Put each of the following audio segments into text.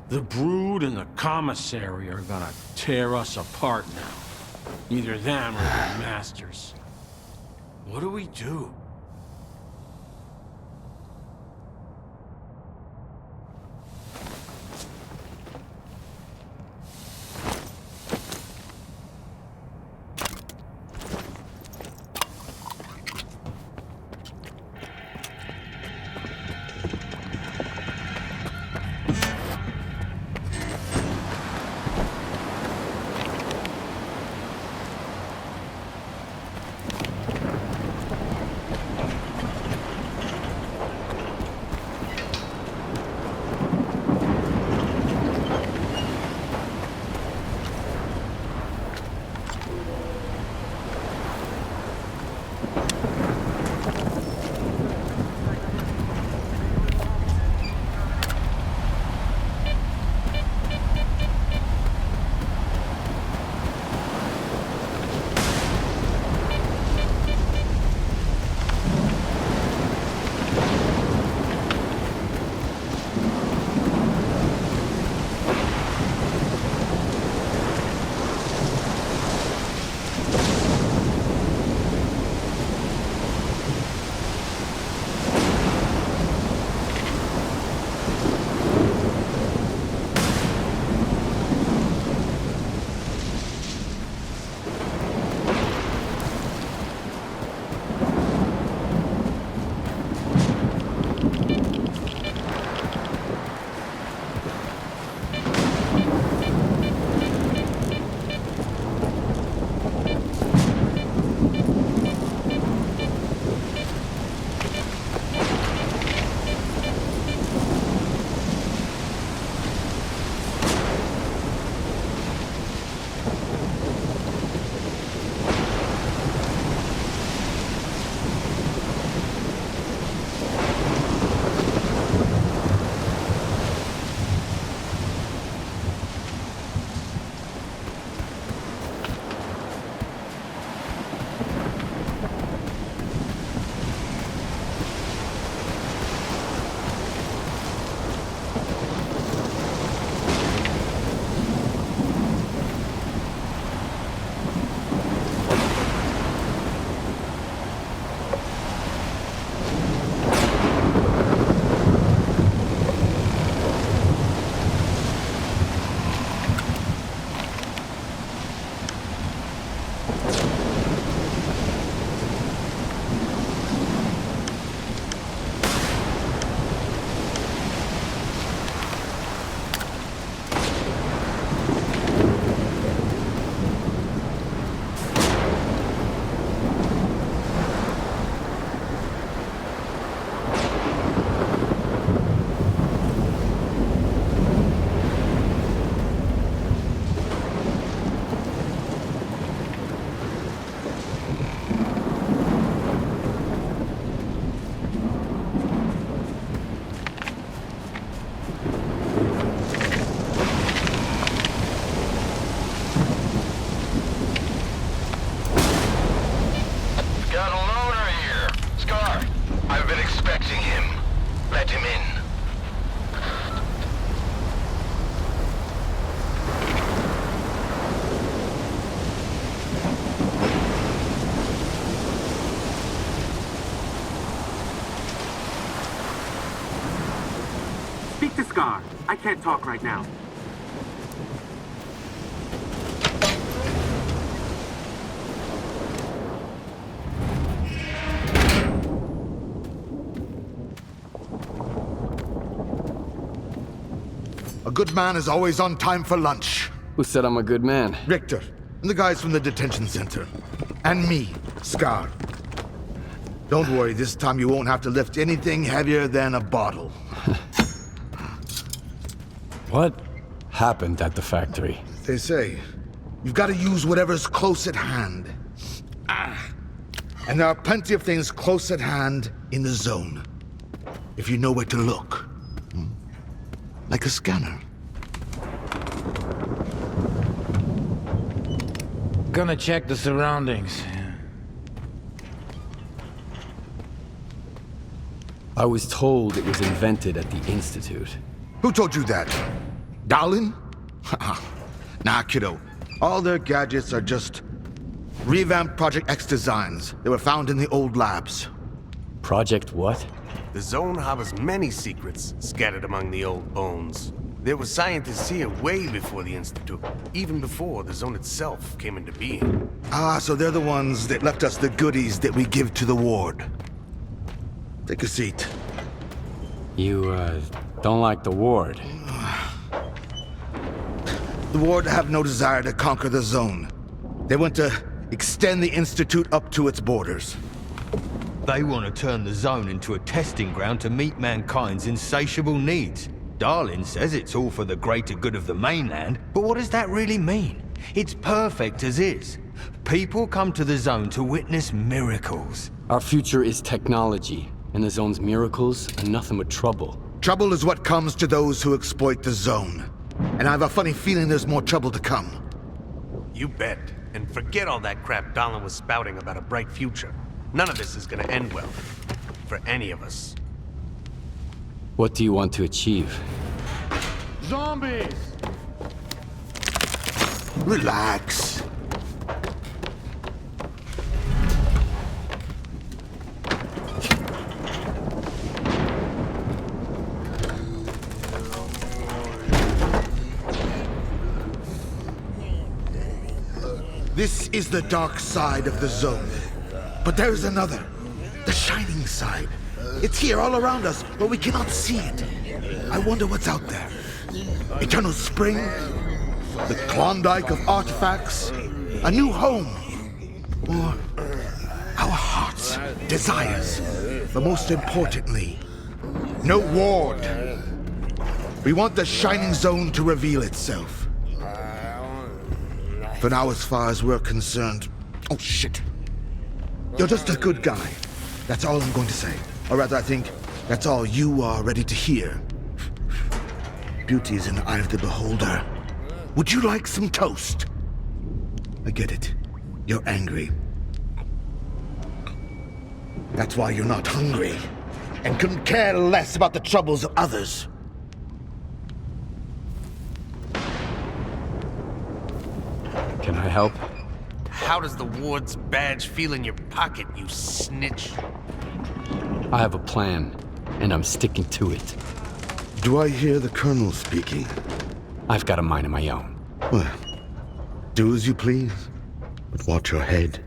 The Brood and the Commissary are gonna tear us apart now. Either them or their masters. What do we do? Speak to S.T.A.L.K.E.R. I can't talk right now. A good man is always on time for lunch. Who said I'm a good man? Richter, and the guys from the detention center. And me, S.T.A.L.K.E.R. Don't worry, this time you won't have to lift anything heavier than a bottle. What happened at the factory? They say, you've got to use whatever's close at hand. And there are plenty of things close at hand in the zone. If you know where to look. Like a scanner. Gonna check the surroundings. I was told it was invented at the Institute. Who told you that? Darling? Nah, kiddo. All their gadgets are just revamped Project X designs. They were found in the old labs. Project what? The zone harbors many secrets scattered among the old bones. There were scientists here way before the Institute, even before the zone itself came into being. Ah, so they're the ones that left us the goodies that we give to the ward. Take a seat. You, don't like the ward? The ward have no desire to conquer the zone. They want to extend the Institute up to its borders. They want to turn the zone into a testing ground to meet mankind's insatiable needs. Darlin says it's all for the greater good of the mainland, but what does that really mean? It's perfect as is. People come to the zone to witness miracles. Our future is technology, and the zone's miracles are nothing but trouble. Trouble is what comes to those who exploit the zone. And I have a funny feeling there's more trouble to come. You bet. And forget all that crap Dahlin was spouting about a bright future. None of this is gonna end well. For any of us. What do you want to achieve? Zombies! Relax. This is the dark side of the zone. But there is another. The shining side. It's here all around us, but we cannot see it. I wonder what's out there. Eternal spring? The Klondike of artifacts? A new home? Or our hearts, desires? But most importantly, no ward. We want the shining zone to reveal itself. For now, as far as we're concerned... Oh, shit. You're just a good guy. That's all I'm going to say. Or rather, I think that's all you are ready to hear. Beauty is in the eye of the beholder. Would you like some toast? I get it. You're angry. That's why you're not hungry. And couldn't care less about the troubles of others. Can I help? How does the ward's badge feel in your pocket, you snitch? I have a plan, and I'm sticking to it. Do I hear the Colonel speaking? I've got a mind of my own. Well, do as you please, but watch your head.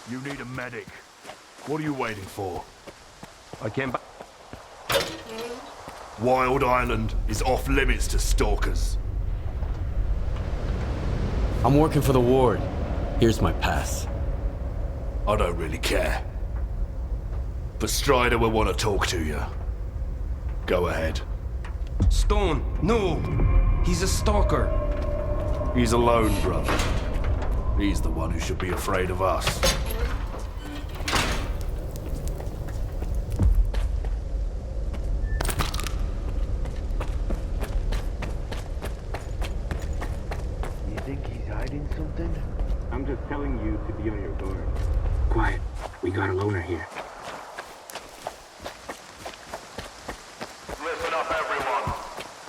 You need a medic. What are you waiting for? I came back. Wild Island is off limits to stalkers. I'm working for the ward. Here's my pass. I don't really care. But Strider will want to talk to you. Go ahead. Stone, no! He's a stalker. He's alone, brother. He's the one who should be afraid of us. You think he's hiding something? I'm just telling you to be on your guard. Quiet. We got a loner here. Listen up, everyone.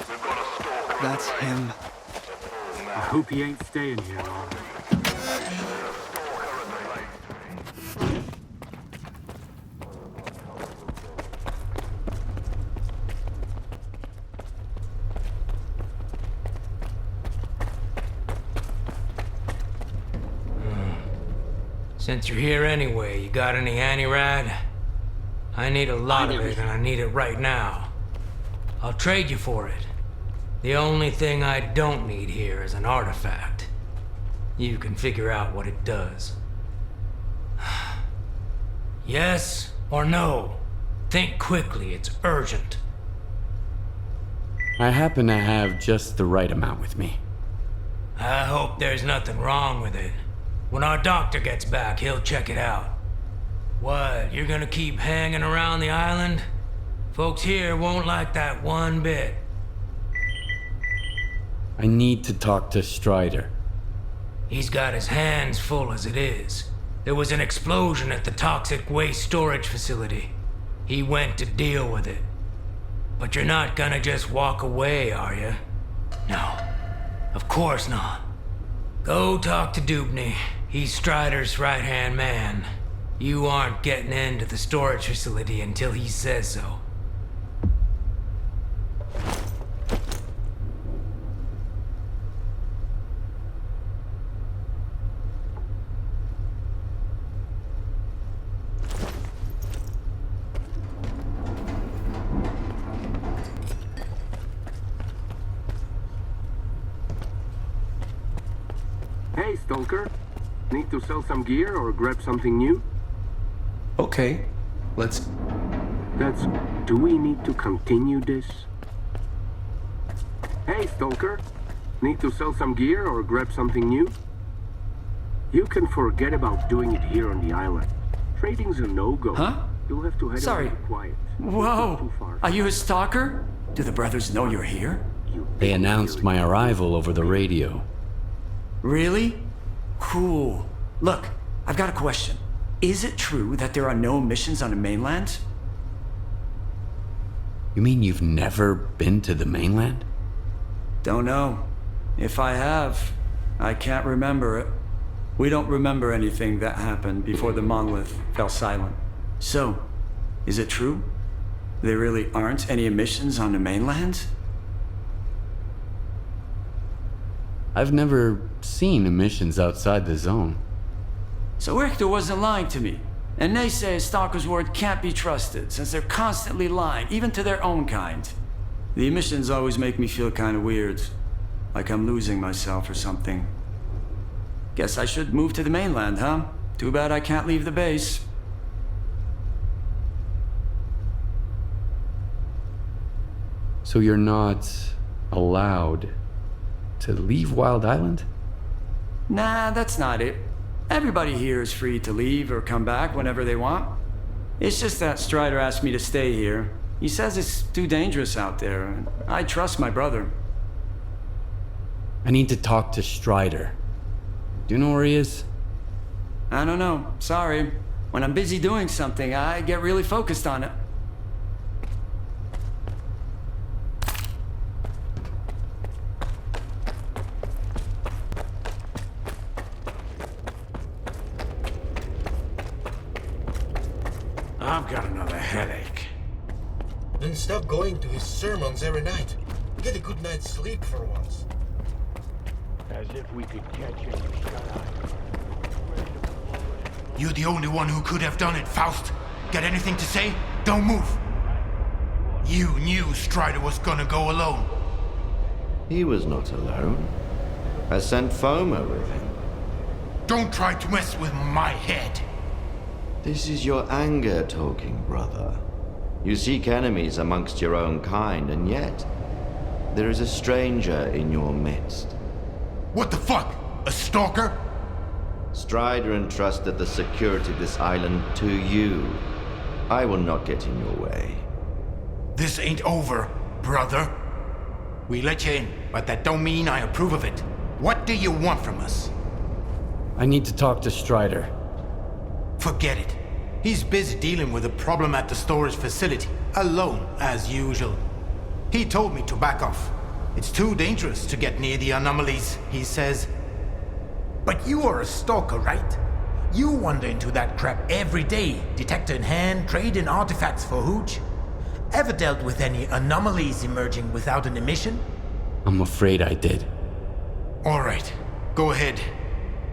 We've got a stalker. That's him. I hope he ain't staying here long. Since you're here anyway, you got any anti-rad? I need a lot of it, and I need it right now. I'll trade you for it. The only thing I don't need here is an artifact. You can figure out what it does. Yes or no? Think quickly, it's urgent. I happen to have just the right amount with me. I hope there's nothing wrong with it. When our doctor gets back, he'll check it out. What, you're gonna keep hanging around the island? Folks here won't like that one bit. I need to talk to Strider. He's got his hands full as it is. There was an explosion at the toxic waste storage facility. He went to deal with it. But you're not gonna just walk away, are you? No, of course not. Go talk to Dubny. He's Strider's right-hand man. You aren't getting into the storage facility until he says so. Hey, Stalker. Need to sell some gear or grab something new? Okay, let's... Do we need to continue this? Hey, Stalker. Need to sell some gear or grab something new? You can forget about doing it here on the island. Trading's a no-go. Huh? You'll have to head Sorry. over quiet. Whoa! Too far. Are you a stalker? Do the brothers know you're here? They announced my arrival over the radio. Really? Cool. Look, I've got a question. Is it true that there are no missions on the mainland? You mean you've never been to the mainland? Don't know. If I have, I can't remember it. We don't remember anything that happened before the monolith fell silent. So, is it true? There really aren't any emissions on the mainland? I've never seen emissions outside the zone. So Richter wasn't lying to me. And they say Stalker's word can't be trusted, since they're constantly lying, even to their own kind. The emissions always make me feel kind of weird. Like I'm losing myself or something. Guess I should move to the mainland, huh? Too bad I can't leave the base. So you're not allowed to leave Wild Island? Nah, that's not it. Everybody here is free to leave or come back whenever they want. It's just that Strider asked me to stay here. He says it's too dangerous out there, and I trust my brother. I need to talk to Strider. Do you know where he is? I don't know. Sorry. When I'm busy doing something, I get really focused on it. I've got another headache. Then stop going to his sermons every night. Get a good night's sleep for once. As if we could catch him. You're the only one who could have done it, Faust. Got anything to say? Don't move. You knew Strider was gonna go alone. He was not alone. I sent Foma with him. Don't try to mess with my head. This is your anger talking, brother. You seek enemies amongst your own kind, and yet there is a stranger in your midst. What the fuck? A stalker? Strider entrusted the security of this island to you. I will not get in your way. This ain't over, brother. We let you in, but that don't mean I approve of it. What do you want from us? I need to talk to Strider. Forget it. He's busy dealing with a problem at the storage facility, alone as usual. He told me to back off. It's too dangerous to get near the anomalies, he says. But you are a stalker, right? You wander into that crap every day, detector in hand, trading artifacts for hooch. Ever dealt with any anomalies emerging without an emission? I'm afraid I did. All right, go ahead.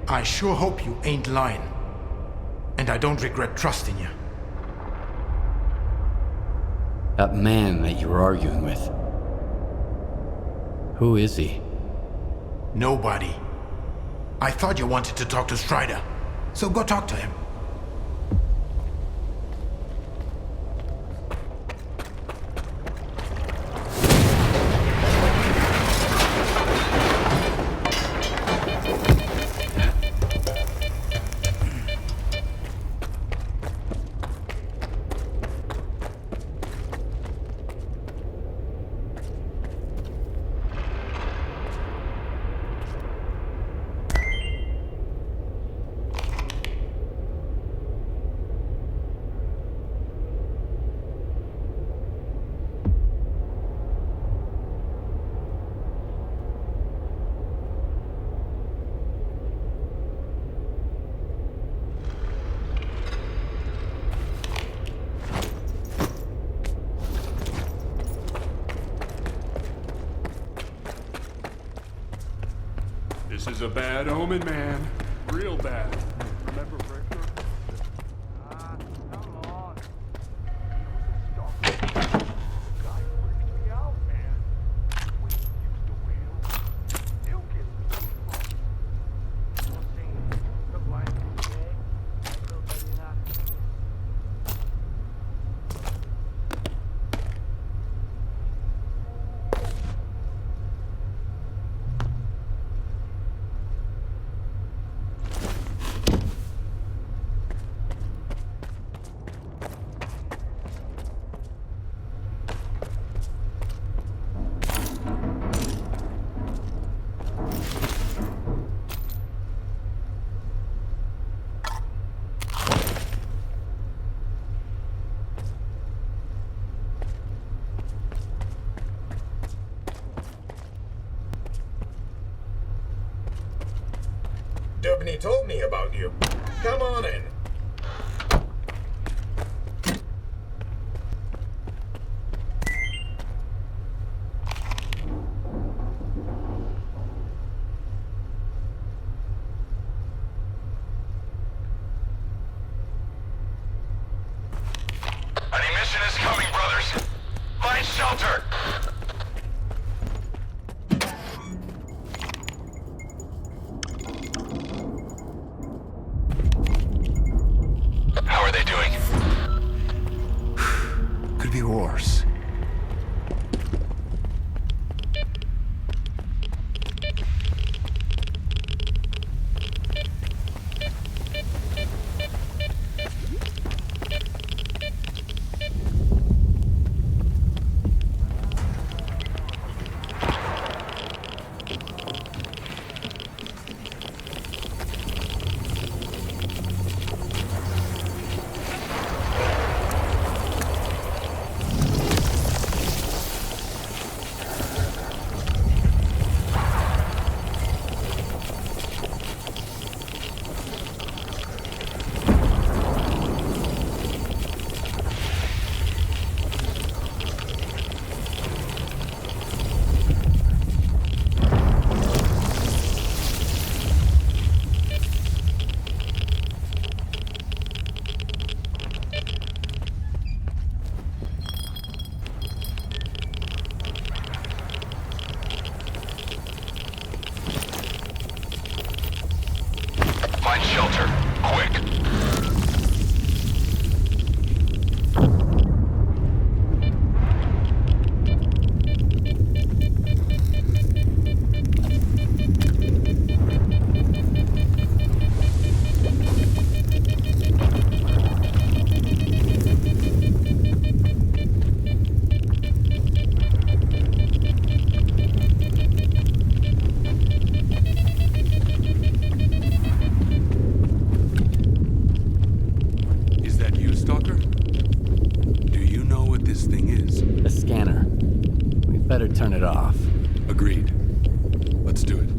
I sure hope you ain't lying. And I don't regret trusting you. That man that you were arguing with. Who is he? Nobody. I thought you wanted to talk to Strider, so go talk to him. This is a bad omen, man. Real bad. Remember Richter? Come on. He was a stalker. Guy freaked me out, man. When you use the wheel, you get the goosebumps. You're saying the blind is dead? I know that you're not. company told me about you. Come on in. An emission is coming, brothers. Find shelter. How are they doing? Could be worse. Find shelter. Quick. Is that you, Stalker? Do you know what this thing is? The scanner. We better turn it off. Agreed. Let's do it.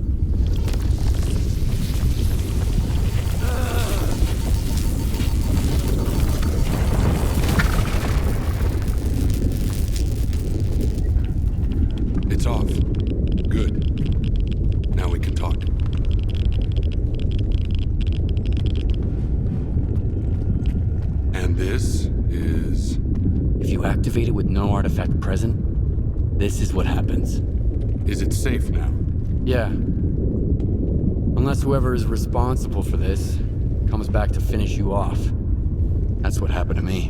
It's off. Good. Now we can talk. And this is... If you activate it with no artifact present, this is what happens. Is it safe now? Yeah. Unless whoever is responsible for this comes back to finish you off. That's what happened to me.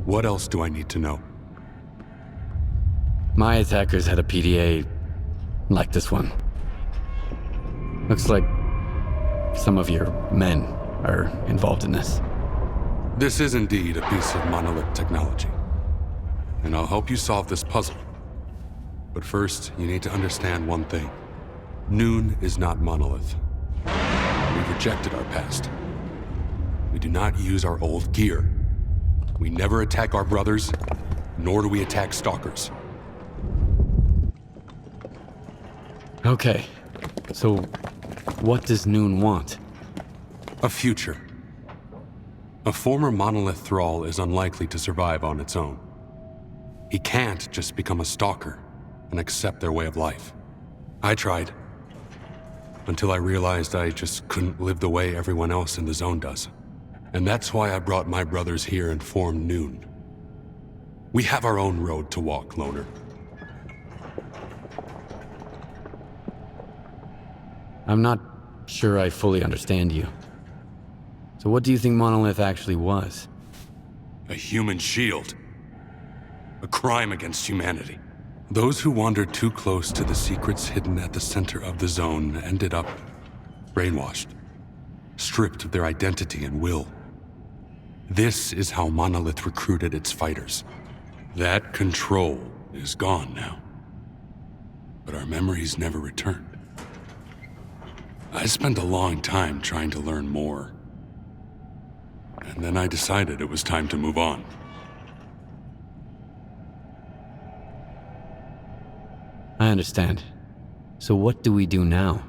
What else do I need to know? My attackers had a PDA like this one. Looks like some of your men are involved in this. This is indeed a piece of monolith technology. And I'll help you solve this puzzle. But first, you need to understand one thing. Noon is not monolith. We've rejected our past. We do not use our old gear. We never attack our brothers, nor do we attack stalkers. Okay, so what does Noon want? A future. A former monolith thrall is unlikely to survive on its own. He can't just become a stalker and accept their way of life. I tried, until I realized I just couldn't live the way everyone else in the zone does. And that's why I brought my brothers here and formed Noon. We have our own road to walk, Loner. I'm not sure I fully understand you. So what do you think Monolith actually was? A human shield. A crime against humanity. Those who wandered too close to the secrets hidden at the center of the zone ended up brainwashed, stripped of their identity and will. This is how Monolith recruited its fighters. That control is gone now. But our memories never returned. I spent a long time trying to learn more. And then I decided it was time to move on. I understand. So what do we do now?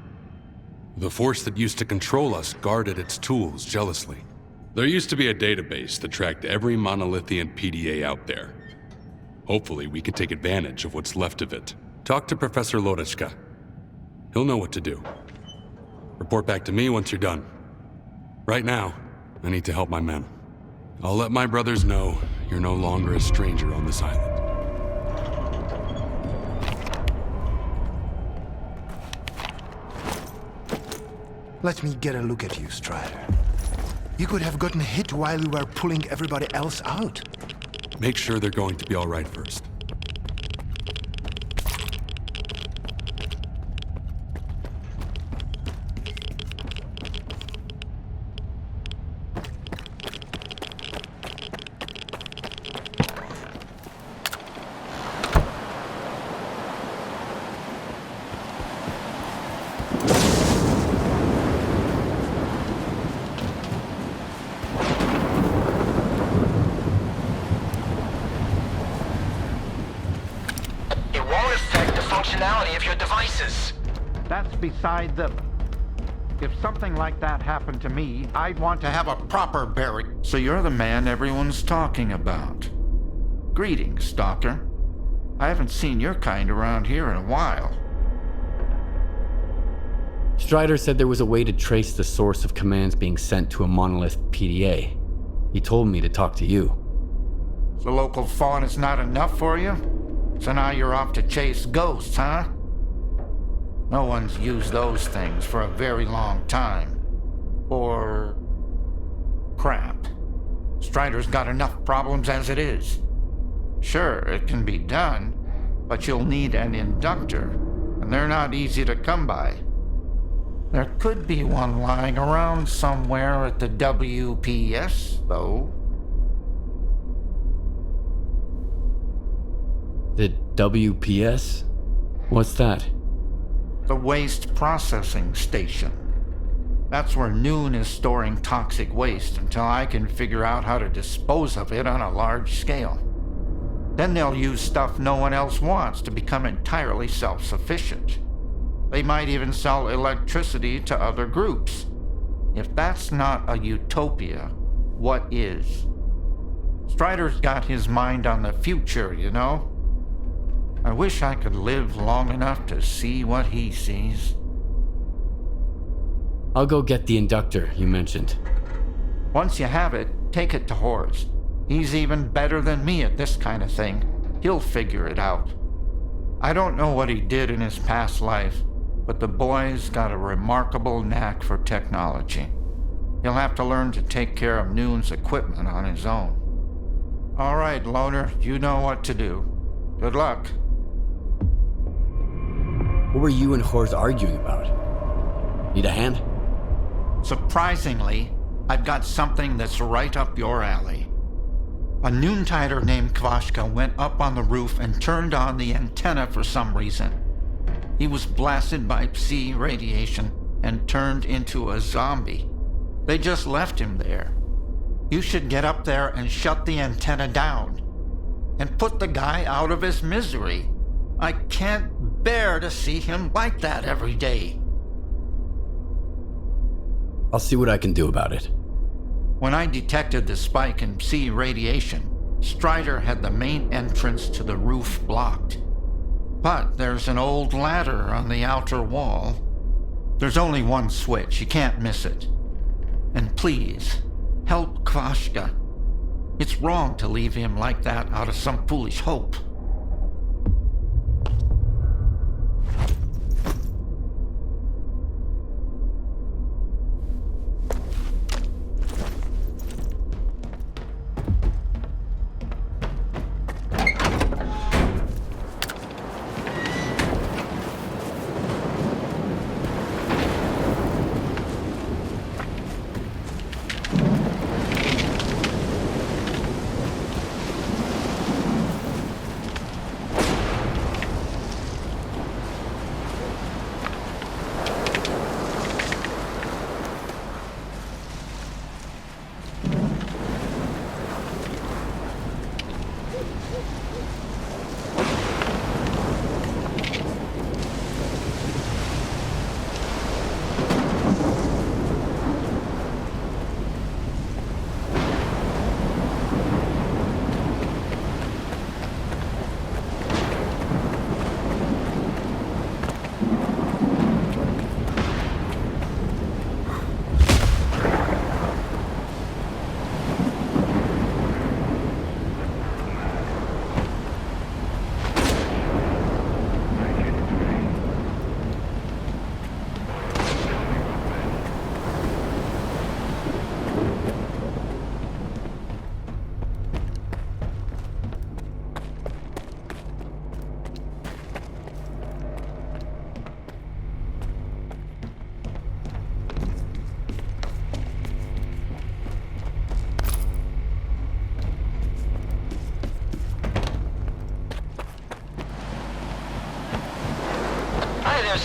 The force that used to control us guarded its tools jealously. There used to be a database that tracked every monolithian PDA out there. Hopefully we can take advantage of what's left of it. Talk to Professor Lodeshka. He'll know what to do. Report back to me once you're done. Right now, I need to help my men. I'll let my brothers know you're no longer a stranger on this island. Let me get a look at you, Strider. You could have gotten hit while we were pulling everybody else out. Make sure they're going to be all right first. Of your devices. That's beside the... If something like that happened to me, I'd want to have a proper burial. So you're the man everyone's talking about. Greetings, Stalker. I haven't seen your kind around here in a while. Strider said there was a way to trace the source of commands being sent to a monolith PDA. He told me to talk to you. The local fawn is not enough for you? So now you're off to chase ghosts, huh? No one's used those things for a very long time. Or... crap. Strider's got enough problems as it is. Sure, it can be done, but you'll need an inductor, and they're not easy to come by. There could be one lying around somewhere at the WPS, though. The WPS? What's that? The Waste Processing Station. That's where Noon is storing toxic waste until I can figure out how to dispose of it on a large scale. Then they'll use stuff no one else wants to become entirely self-sufficient. They might even sell electricity to other groups. If that's not a utopia, what is? Strider's got his mind on the future, you know? I wish I could live long enough to see what he sees. I'll go get the inductor you mentioned. Once you have it, take it to Horst. He's even better than me at this kind of thing. He'll figure it out. I don't know what he did in his past life, but the boy's got a remarkable knack for technology. He'll have to learn to take care of Noon's equipment on his own. All right, Loner, you know what to do. Good luck. What were you and Horst arguing about? Need a hand? Surprisingly, I've got something that's right up your alley. A Noontider named Kvashka went up on the roof and turned on the antenna for some reason. He was blasted by Psi radiation and turned into a zombie. They just left him there. You should get up there and shut the antenna down. And put the guy out of his misery. I can't bear to see him like that every day. I'll see what I can do about it. When I detected the spike in Psi radiation, Strider had the main entrance to the roof blocked. But there's an old ladder on the outer wall. There's only one switch, you can't miss it. And please, help Kvashka. It's wrong to leave him like that out of some foolish hope.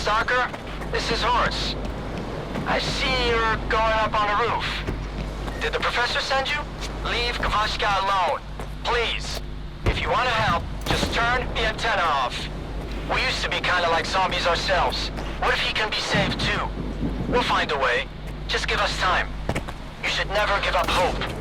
Stalker, this is Horace. I see you're going up on the roof. Did the professor send you? Leave Kavashka alone, please. If you want to help, just turn the antenna off. We used to be kind of like zombies ourselves. What if he can be saved too? We'll find a way. Just give us time. You should never give up hope.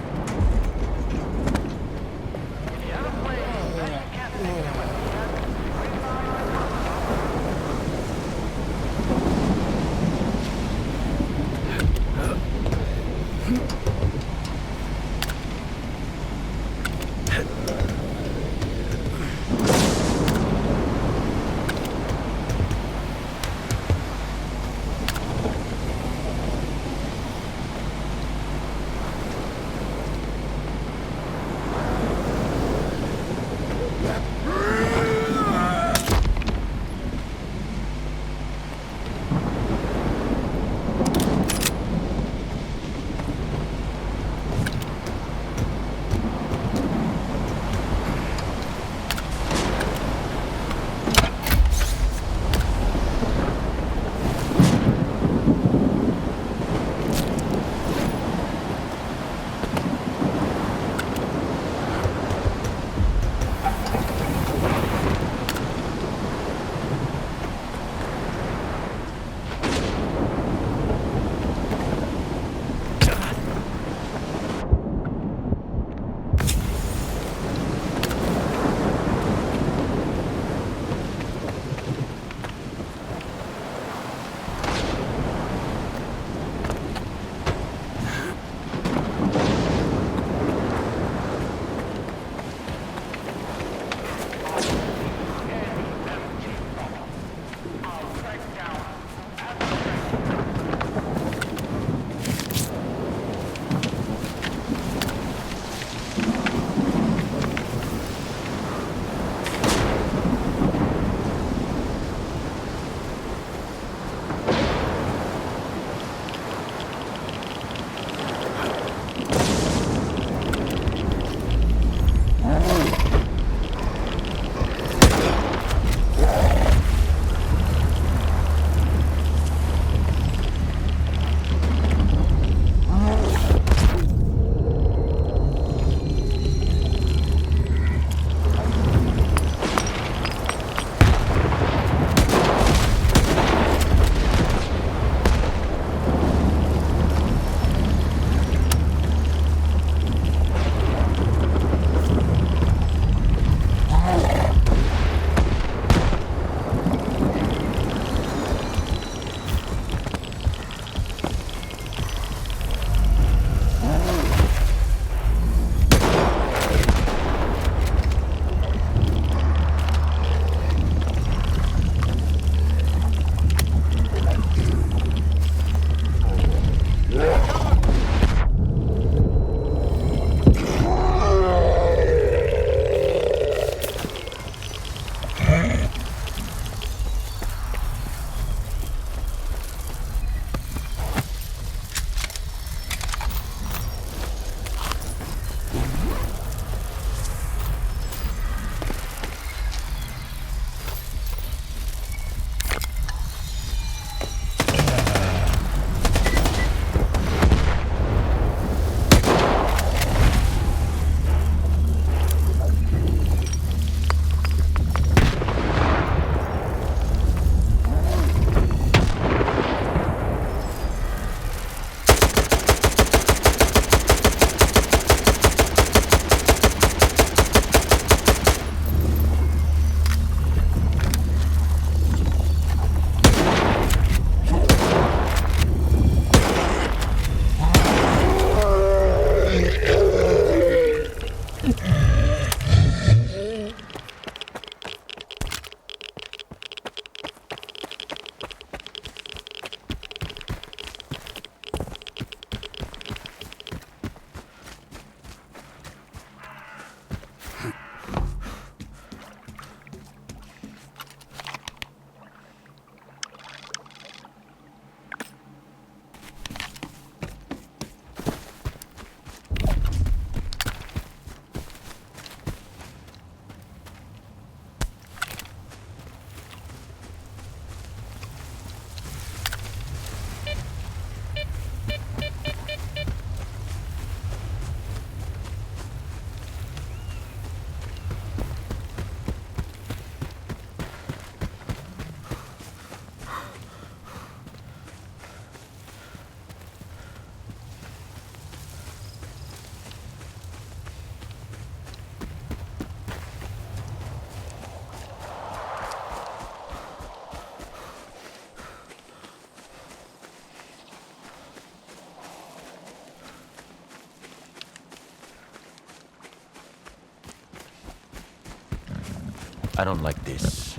I don't like this.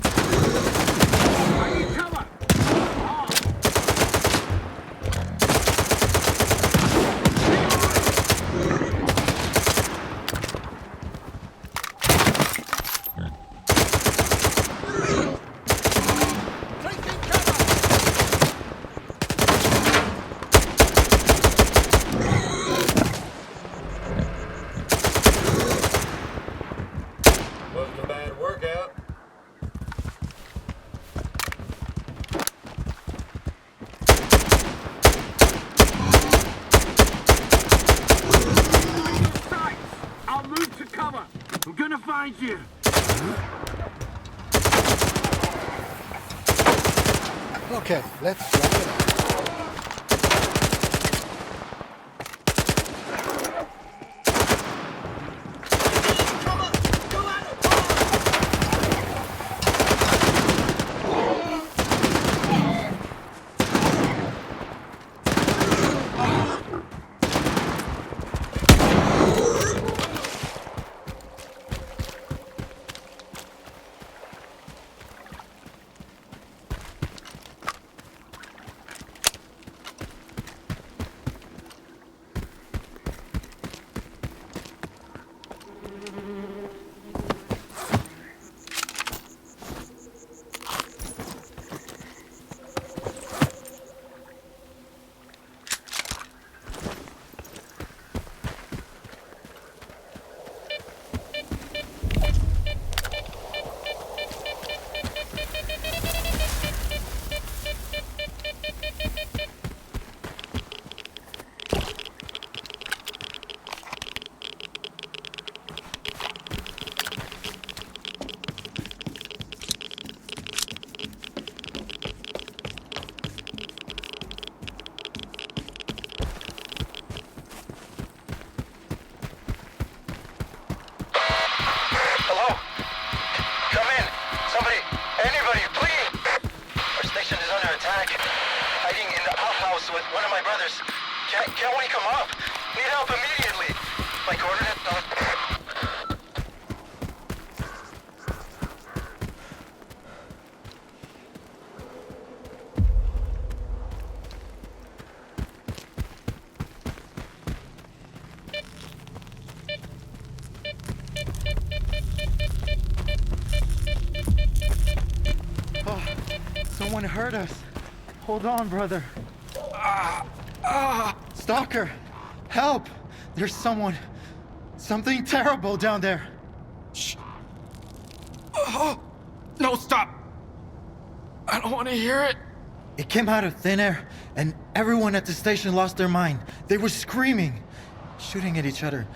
I need cover! Wasn't a bad workout. I'll move to cover. I'm gonna find you. Okay, let's wrap it up. Hello? Come in. Somebody, anybody, please. Our station is under attack. Hiding in the outhouse with one of my brothers. Can't we come up? Need help immediately. My coordinates. Someone hurt us. Hold on, brother. Stalker, help! There's something terrible down there. Shh. No, stop. I don't want to hear it. It came out of thin air, and everyone at the station lost their mind. They were screaming, shooting at each other.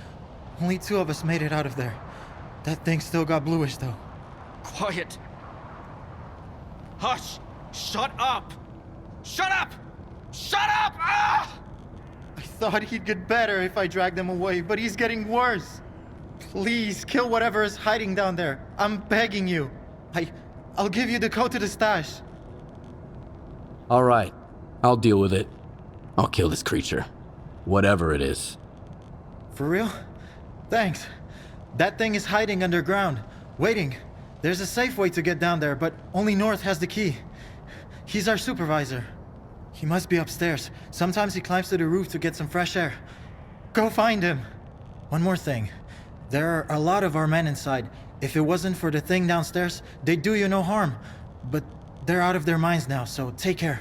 Only 2 of us made it out of there. That thing still got bluish, though. Quiet. Hush. Shut up. Shut up. Shut up! Ah! I thought he'd get better if I dragged him away, but he's getting worse. Please, kill whatever is hiding down there. I'm begging you. I'll give you the code to the stash. All right, I'll deal with it. I'll kill this creature, whatever it is. For real? Thanks. That thing is hiding underground, waiting. There's a safe way to get down there, but only North has the key. He's our supervisor. He must be upstairs. Sometimes he climbs to the roof to get some fresh air. Go find him. One more thing. There are a lot of our men inside. If it wasn't for the thing downstairs, they'd do you no harm. But they're out of their minds now, so take care.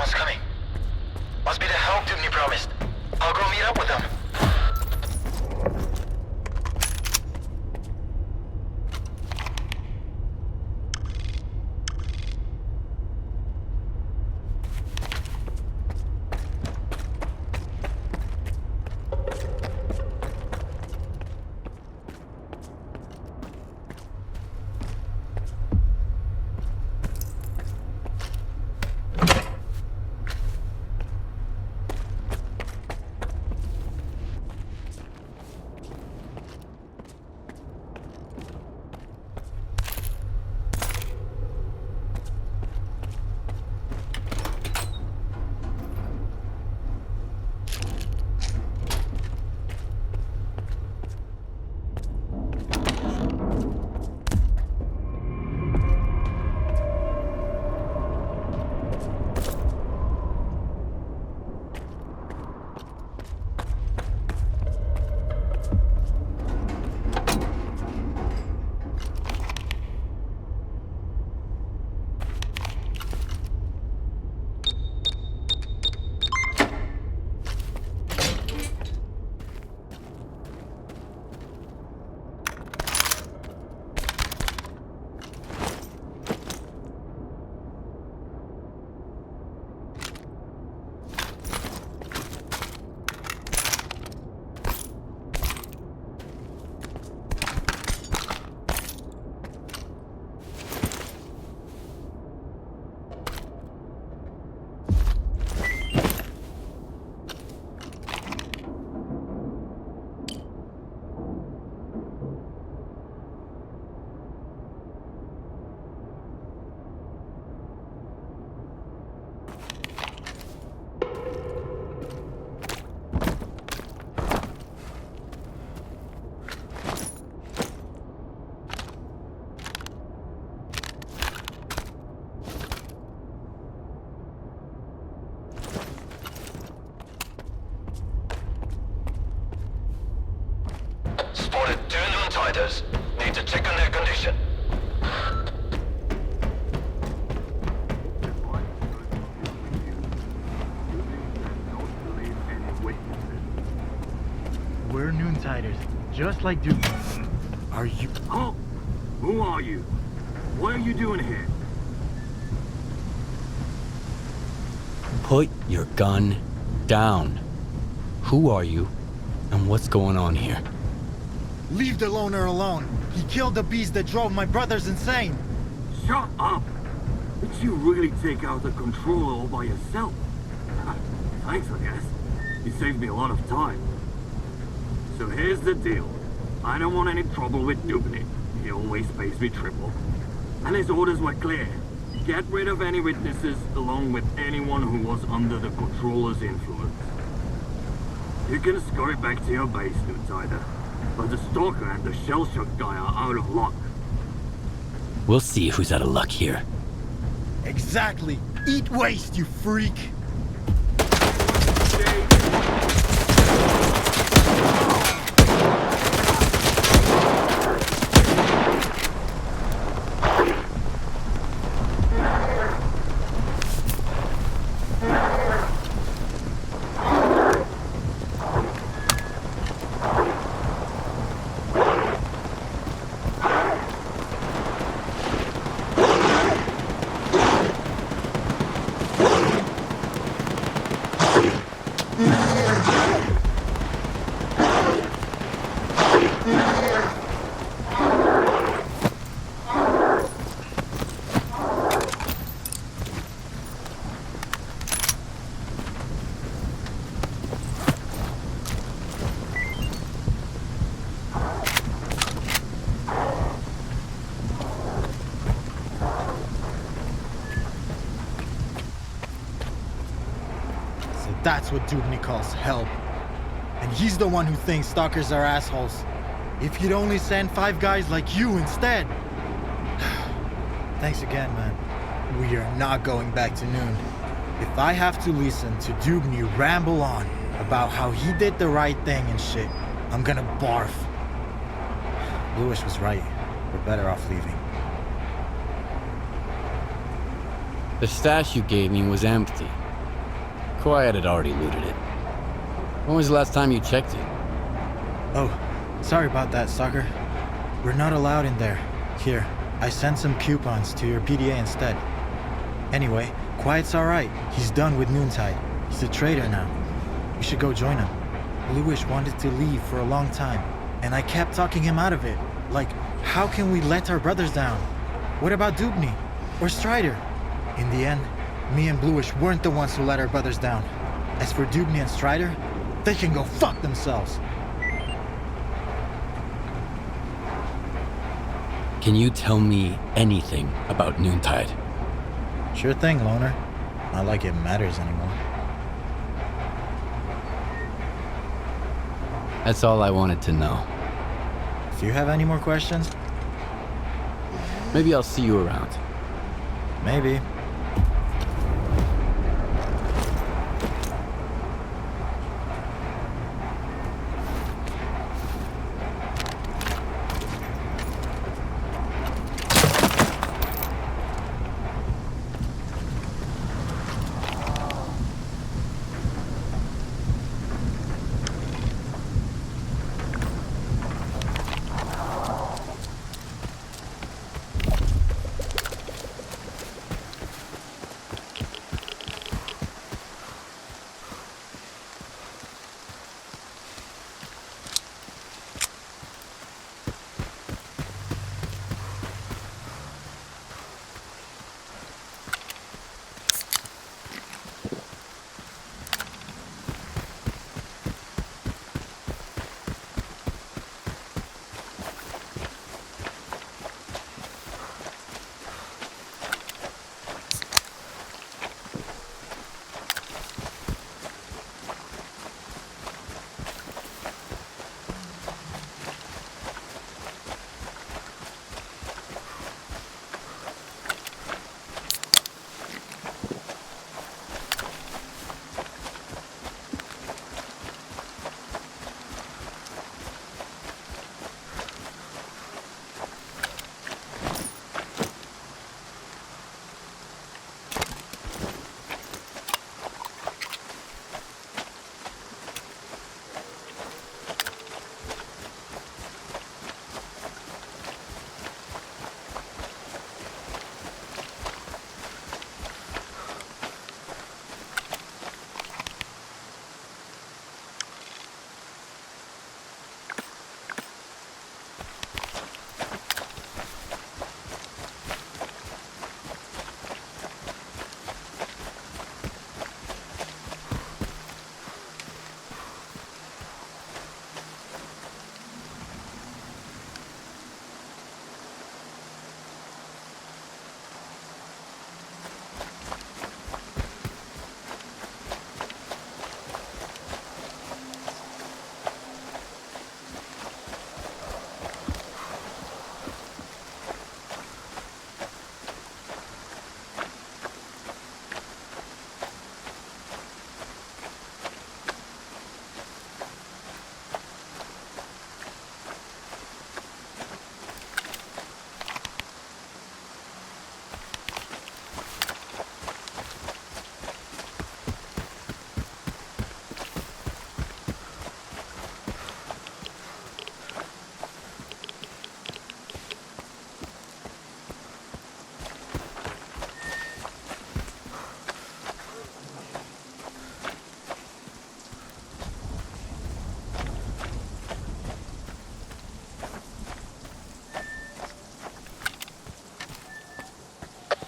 Someone's coming. Must be the help Dubny promised. I'll go meet up with them. Spotted 2 non-titers. Need to check on their condition. We're noontiders, just like Duke. Are you? Oh, who are you? What are you doing here? Put your gun down. Who are you, and what's going on here? Leave the loner alone. He killed the beast that drove my brothers insane. Shut up! Did you really take out the controller all by yourself? Thanks, I guess. You saved me a lot of time. So here's the deal. I don't want any trouble with Dubny. He always pays me triple. And his orders were clear. Get rid of any witnesses along with anyone who was under the controller's influence. You can scurry back to your base, Noontide. But the Stalker and the shell-shock guy are out of luck. We'll see who's out of luck here. Exactly. Eat waste, you freak. That's what Dubny calls help. And he's the one who thinks stalkers are assholes. If he'd only send 5 guys like you instead. Thanks again, man. We are not going back to noon. If I have to listen to Dubny ramble on about how he did the right thing and shit, I'm gonna barf. Lewis was right. We're better off leaving. The stash you gave me was empty. Quiet had already looted it. When was the last time you checked it? Oh, sorry about that, S.T.A.L.K.E.R. We're not allowed in there. Here, I sent some coupons to your PDA instead. Anyway, Quiet's alright. He's done with Noontide. He's a traitor now. We should go join him. Bluish wanted to leave for a long time, and I kept talking him out of it. Like, how can we let our brothers down? What about Dubny? Or Strider? In the end, me and Bluish weren't the ones who let our brothers down. As for Dubny and Strider, they can go fuck themselves. Can you tell me anything about Noontide? Sure thing, Loner. Not like it matters anymore. That's all I wanted to know. If you have any more questions, maybe I'll see you around. Maybe.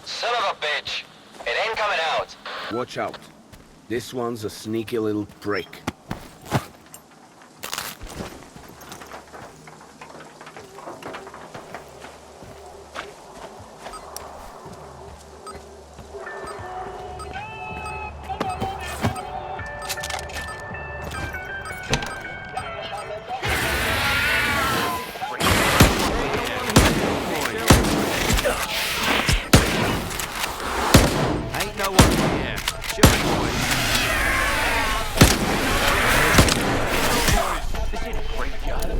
Son of a bitch! It ain't coming out. Watch out. This one's a sneaky little prick. Ain't no one here. Shoot me, boys. This ain't a graveyard.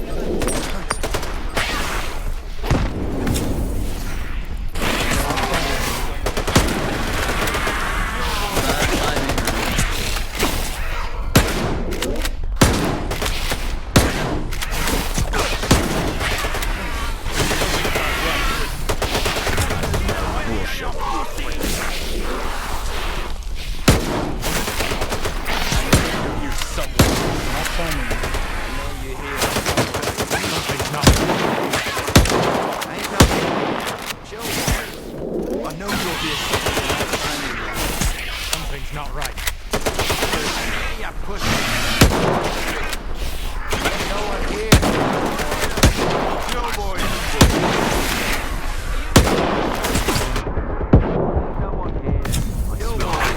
You pussy. No one here. No boy. No one here. No one.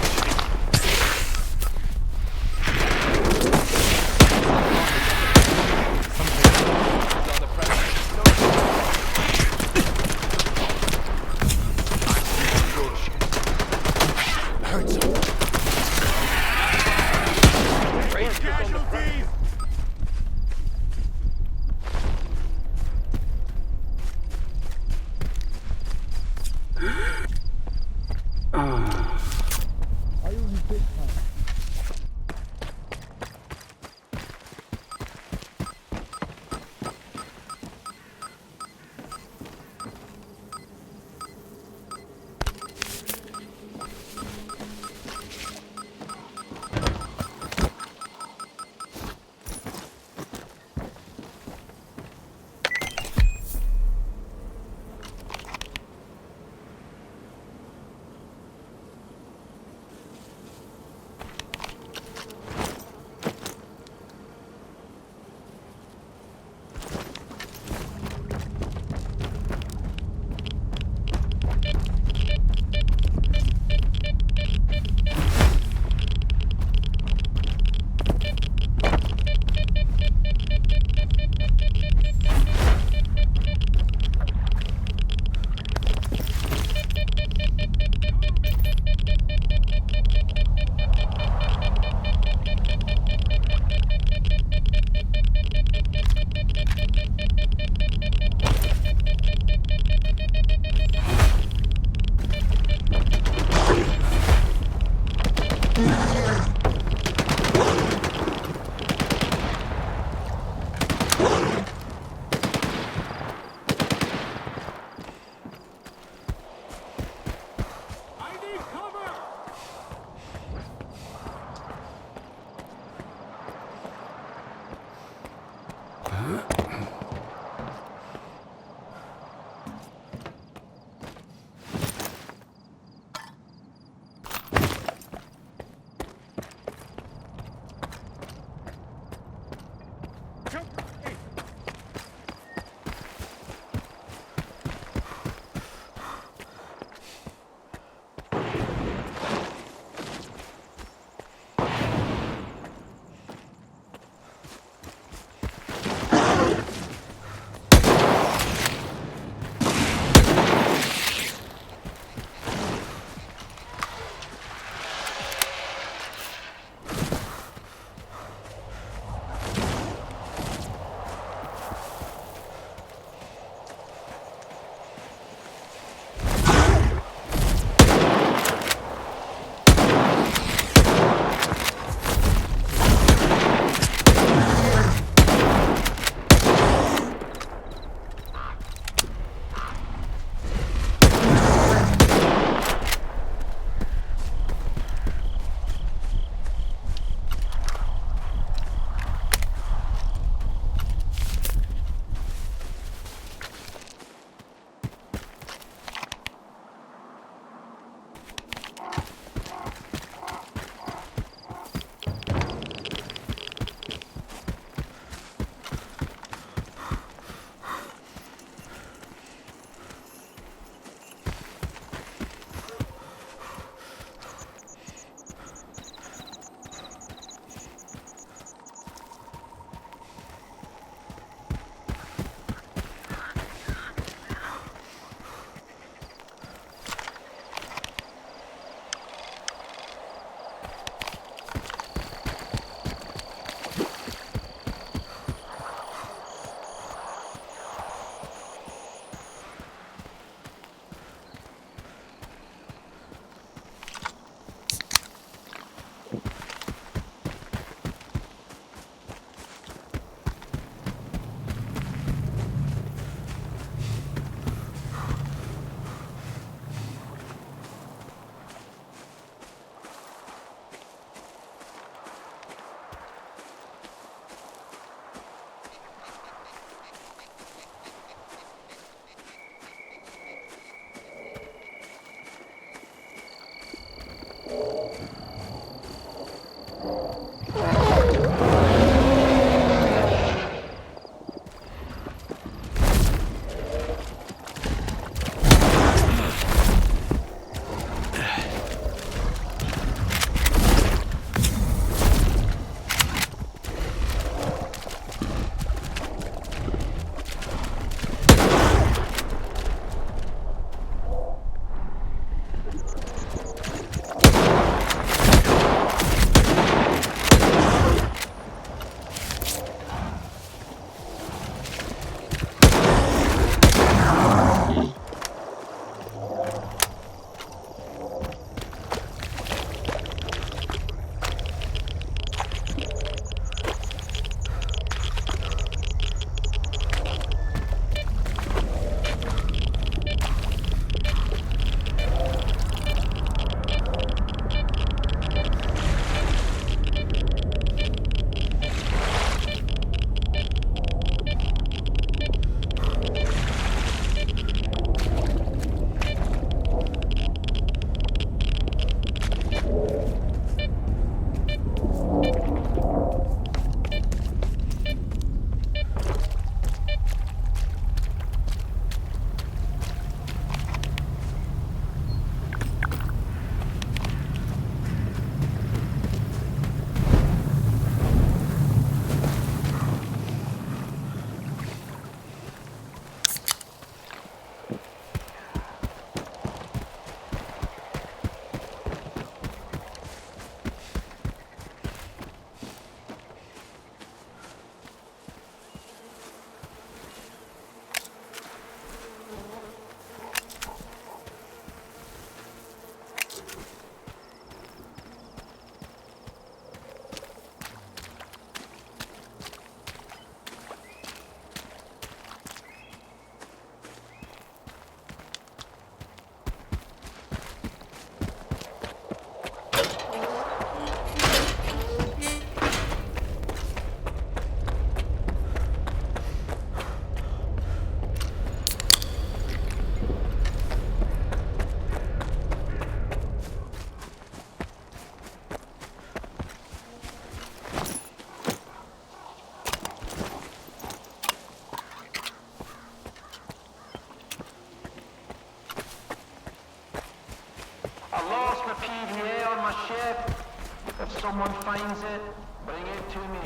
If someone finds it, bring it to me.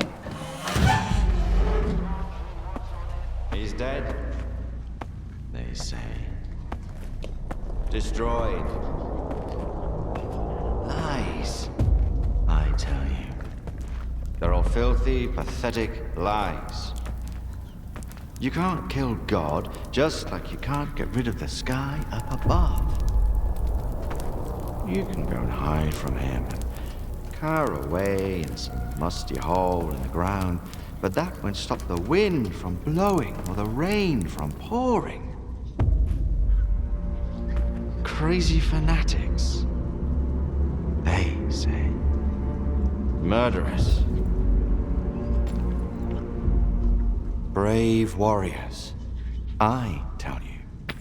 He's dead, they say. Destroyed. Lies, I tell you. They're all filthy, pathetic lies. You can't kill God, just like you can't get rid of the sky up above. You can go and hide from him and cower away in some musty hole in the ground, but that won't stop the wind from blowing or the rain from pouring. Crazy fanatics, they say. Murderers. Brave warriors, I tell you.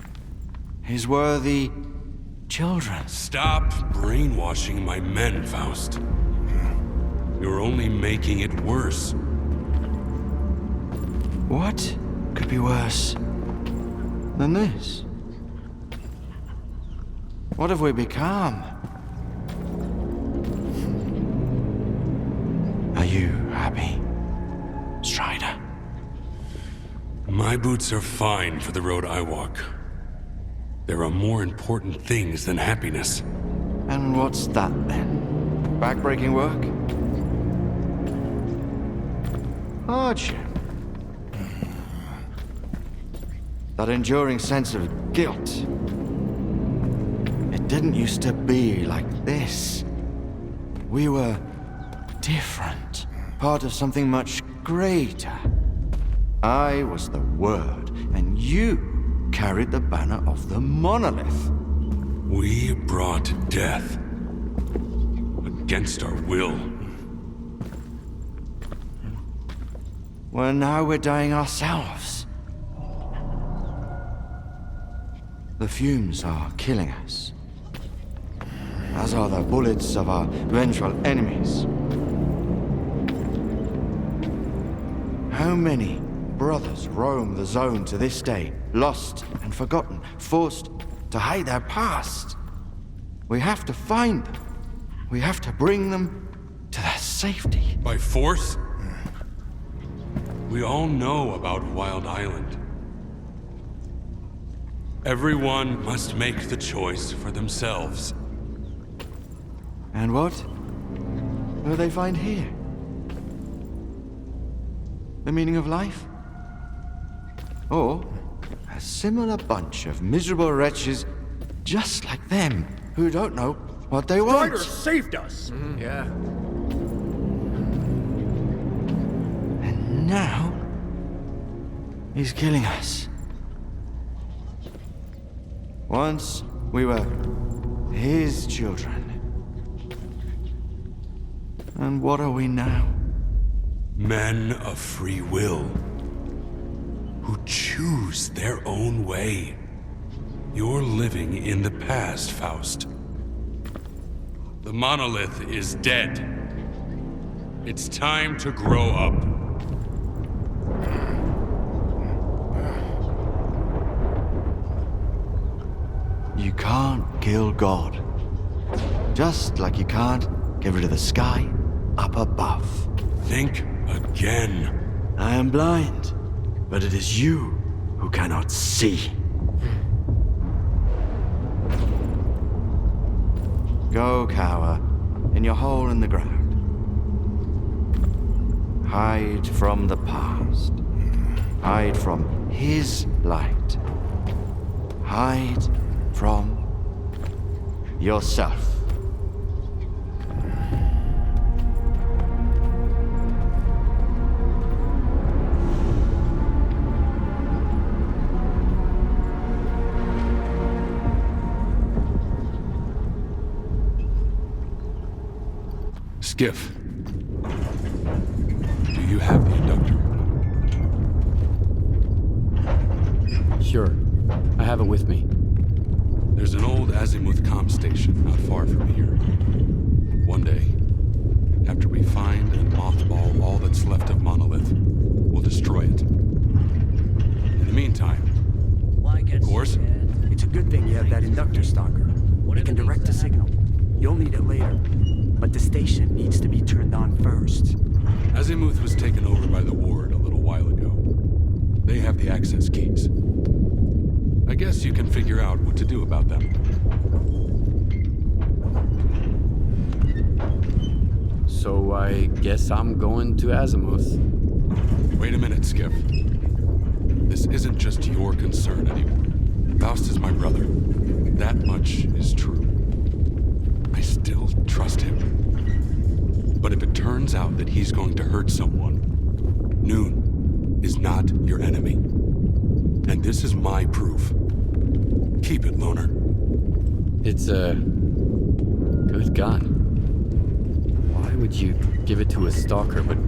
His worthy children. Stop brainwashing my men, Faust. You're only making it worse. What could be worse than this? What have we become? Are you happy, Strider? My boots are fine for the road I walk. There are more important things than happiness. And what's that then? Backbreaking work? Hardship? That enduring sense of guilt? It didn't used to be like this. We were different, part of something much greater. I was the Word, and you carried the banner of the monolith. We brought death against our will. Well, now we're dying ourselves. The fumes are killing us, as are the bullets of our vengeful enemies. How many brothers roam the zone to this day, lost and forgotten, forced to hide their past? We have to find them. We have to bring them to their safety. By force? We all know about Wild Island. Everyone must make the choice for themselves. And what will they find here? The meaning of life? Or a similar bunch of miserable wretches just like them who don't know what they want? Strider saved us! Yeah. And now he's killing us. Once we were his children. And what are we now? Men of free will, who choose their own way. You're living in the past, Faust. The monolith is dead. It's time to grow up. You can't kill God. Just like you can't get rid of the sky up above. Think again. I am blind, but it is you who cannot see. Go cower in your hole in the ground. Hide from the past. Hide from his light. Hide from yourself. Skiff, do you have the inductor? Sure. I have it with me. There's an old azimuth comm station not far from here. One day, after we find and mothball all that's left of Monolith, we'll destroy it. In the meantime, of course, It's a good thing you have that inductor, Stalker. It can direct a signal. You'll complete it later. But the station needs to be turned on first. Azimuth was taken over by the Ward a little while ago. They have the access keys. I guess you can figure out what to do about them. So I guess I'm going to Azimuth. Wait a minute, Skiff. This isn't just your concern anymore. Faust is my brother. That much is true. I still trust him. But if it turns out that he's going to hurt someone, Noon is not your enemy. And this is my proof. Keep it, Loner. It's a good gun. Why would you give it to a stalker but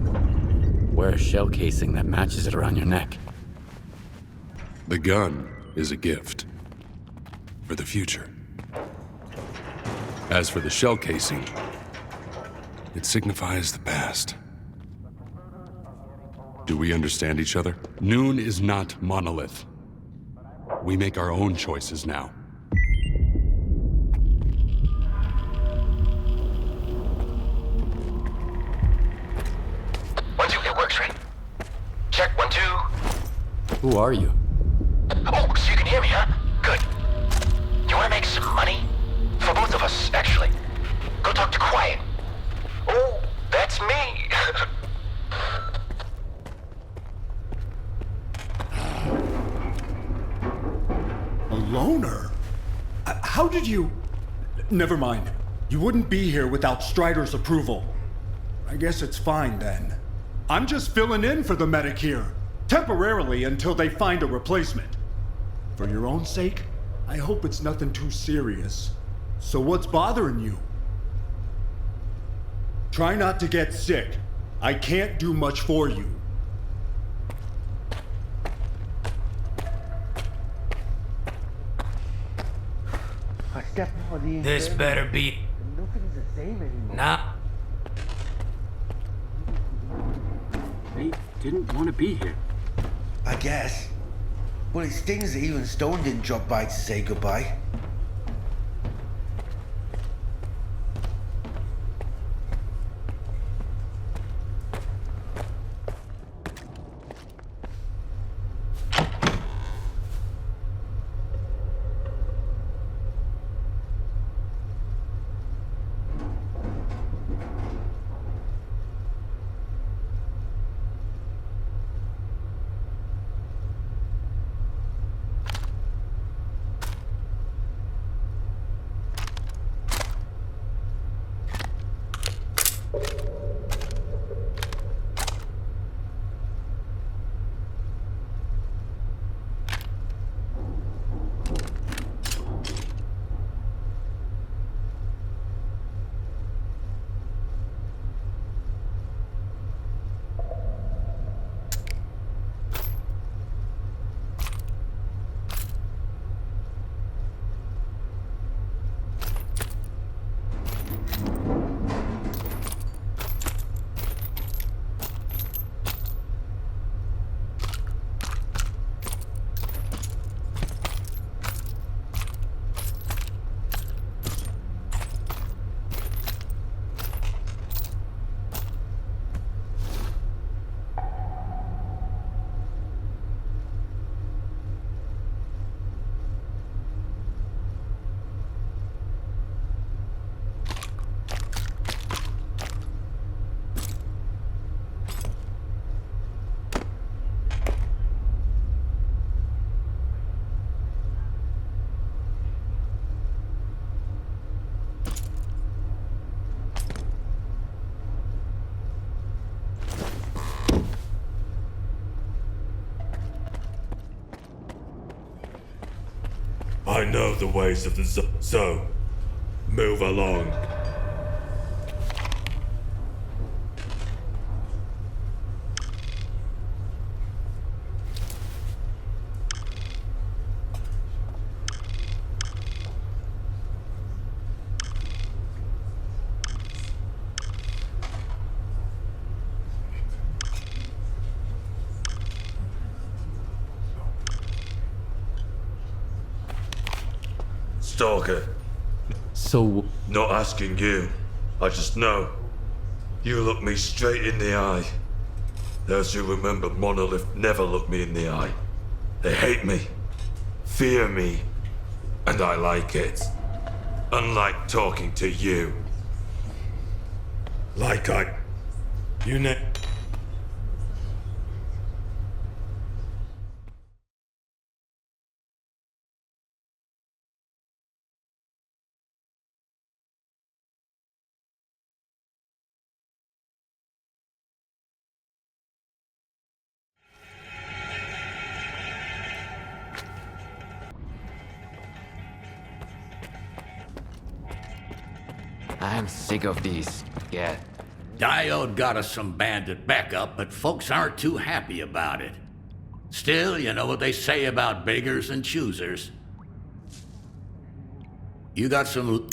wear a shell casing that matches it around your neck? The gun is a gift. For the future. As for the shell casing, it signifies the past. Do we understand each other? Noon is not Monolith. We make our own choices now. One, two, it works, right? Check, 1, 2. Who are you? Oh, so you can hear me, huh? Good. You wanna make some money? For both of us, actually. Go talk to Quiet. Oh, that's me. A loner? How did you... Never mind. You wouldn't be here without Strider's approval. I guess it's fine then. I'm just filling in for the medic here. Temporarily until they find a replacement. For your own sake, I hope it's nothing too serious. So what's bothering you? Try not to get sick. I can't do much for you. This better be... Nah. They didn't want to be here. I guess. Well, it stings that even Stone didn't drop by to say goodbye. I know the ways of the zone, so move along. S.T.A.L.K.E.R. So... Not asking you. I just know. You look me straight in the eye. Those who remember Monolith never look me in the eye. They hate me, fear me, and I like it. Unlike talking to you. Like you know. I'm sick of these. Yeah. Diode got us some bandit backup, but folks aren't too happy about it. Still, you know what they say about beggars and choosers. You got some...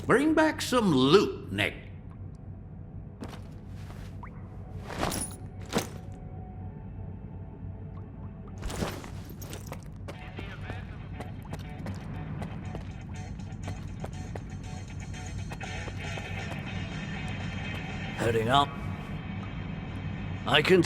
Bring back some loot, Nick. Heading up. I can...